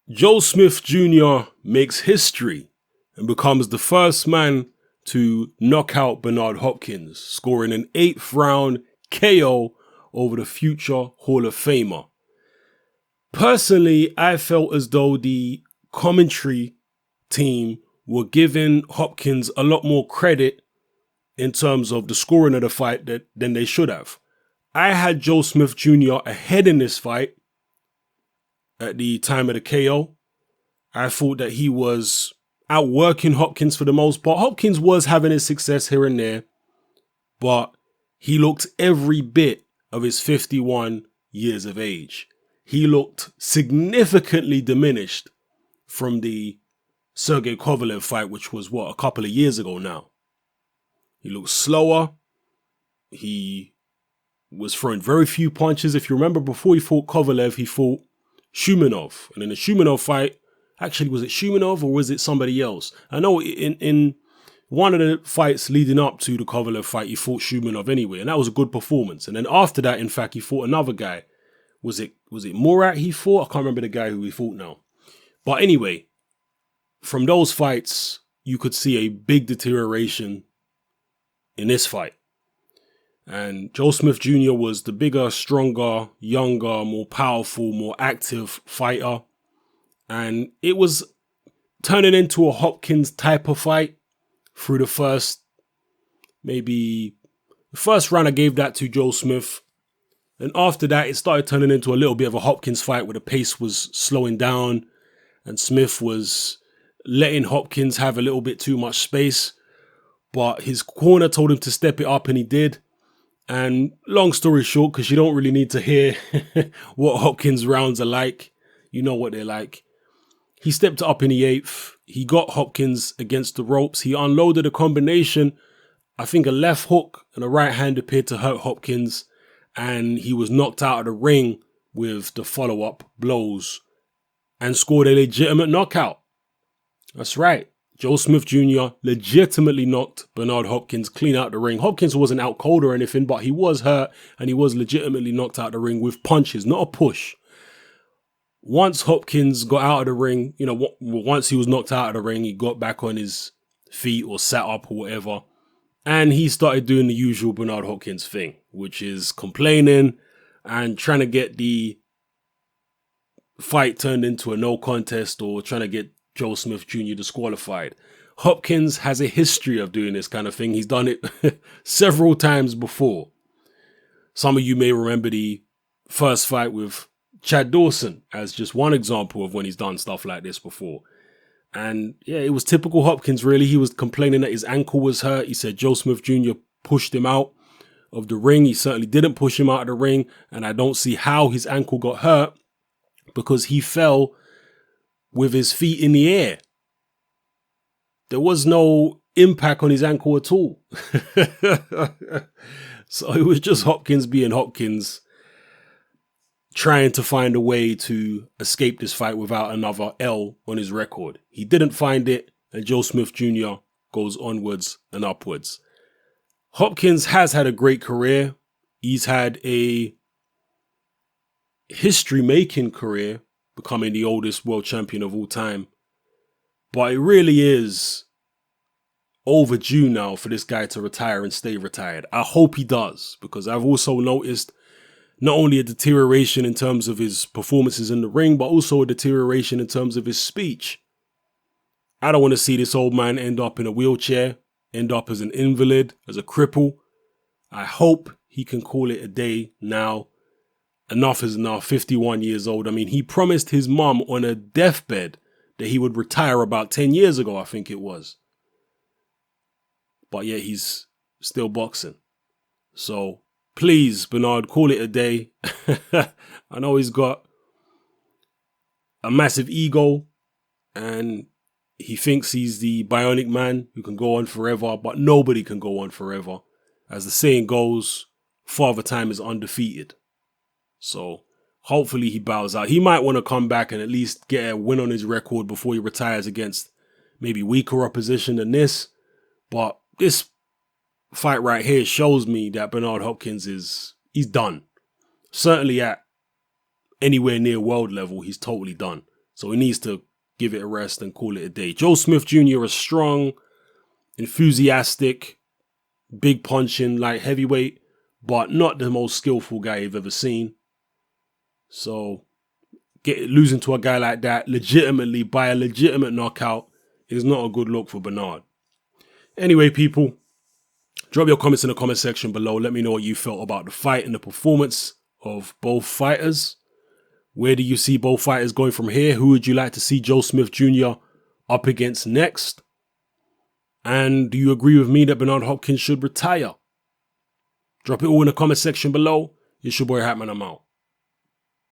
Joe Smith Jr. makes history and becomes the first man to knock out Bernard Hopkins, scoring an 8th round KO over the future Hall of Famer. Personally, I felt as though the commentary team were giving Hopkins a lot more credit in terms of the scoring of the fight than they should have. I had Joe Smith Jr. ahead in this fight at the time of the KO. I thought that he was outworking Hopkins for the most part. Hopkins was having his success here and there, but he looked every bit of his 51 years of age. He looked significantly diminished from the Sergey Kovalev fight, which was, a couple of years ago now. He looked slower. He was throwing very few punches. If you remember, before he fought Kovalev, he fought Shumenov. And in the Shumenov fight, actually, was it Shumenov or was it somebody else? I know in one of the fights leading up to the Kovalev fight, he fought Shumenov anyway, and that was a good performance. And then after that, in fact, he fought another guy. Was it Murat he fought? I can't remember the guy who he fought now. But anyway, from those fights, you could see a big deterioration in this fight. And Joe Smith Jr. was the bigger, stronger, younger, more powerful, more active fighter. And it was turning into a Hopkins type of fight through the first round. I gave that to Joe Smith. And after that, it started turning into a little bit of a Hopkins fight where the pace was slowing down and Smith was letting Hopkins have a little bit too much space. But his corner told him to step it up, and he did. And long story short, because you don't really need to hear what Hopkins' rounds are like. You know what they're like. He stepped up in the 8th. He got Hopkins against the ropes. He unloaded a combination. I think a left hook and a right hand appeared to hurt Hopkins. And he was knocked out of the ring with the follow-up blows and scored a legitimate knockout. That's right. Joe Smith Jr. legitimately knocked Bernard Hopkins clean out the ring. Hopkins wasn't out cold or anything, but he was hurt and he was legitimately knocked out the ring with punches, not a push. Once Hopkins got out of the ring, once he was knocked out of the ring, he got back on his feet or sat up or whatever. And he started doing the usual Bernard Hopkins thing, which is complaining and trying to get the fight turned into a no contest or trying to get Joe Smith Jr. disqualified. Hopkins has a history of doing this kind of thing. He's done it several times before. Some of you may remember the first fight with Chad Dawson as just one example of when he's done stuff like this before. And yeah, it was typical Hopkins, really. He was complaining that his ankle was hurt. He said Joe Smith Jr. pushed him out of the ring. He certainly didn't push him out of the ring. And I don't see how his ankle got hurt because he fell with his feet in the air. There was no impact on his ankle at all. So it was just Hopkins being Hopkins, trying to find a way to escape this fight without another L on his record. He didn't find it, and Joe Smith Jr. goes onwards and upwards. Hopkins has had a great career. He's had a history-making career, becoming the oldest world champion of all time. But it really is overdue now for this guy to retire and stay retired. I hope he does, because I've also noticed not only a deterioration in terms of his performances in the ring, but also a deterioration in terms of his speech. I don't want to see this old man end up in a wheelchair, end up as an invalid, as a cripple. I hope he can call it a day now. Enough is enough, 51 years old. I mean, he promised his mum on a deathbed that he would retire about 10 years ago, I think it was. But yeah, he's still boxing. So please, Bernard, call it a day. I know he's got a massive ego and he thinks he's the bionic man who can go on forever, but nobody can go on forever. As the saying goes, Father Time is undefeated. So hopefully he bows out. He might want to come back and at least get a win on his record before he retires against maybe weaker opposition than this. But this fight right here shows me that Bernard Hopkins he's done. Certainly at anywhere near world level, he's totally done. So he needs to give it a rest and call it a day. Joe Smith Jr. is strong, enthusiastic, big punching, light heavyweight, but not the most skillful guy you've ever seen. So losing to a guy like that legitimately by a legitimate knockout is not a good look for Bernard. Anyway, people, drop your comments in the comment section below. Let me know what you felt about the fight and the performance of both fighters. Where do you see both fighters going from here? Who would you like to see Joe Smith Jr. up against next? And do you agree with me that Bernard Hopkins should retire? Drop it all in the comment section below. It's your boy Hatman, I'm out.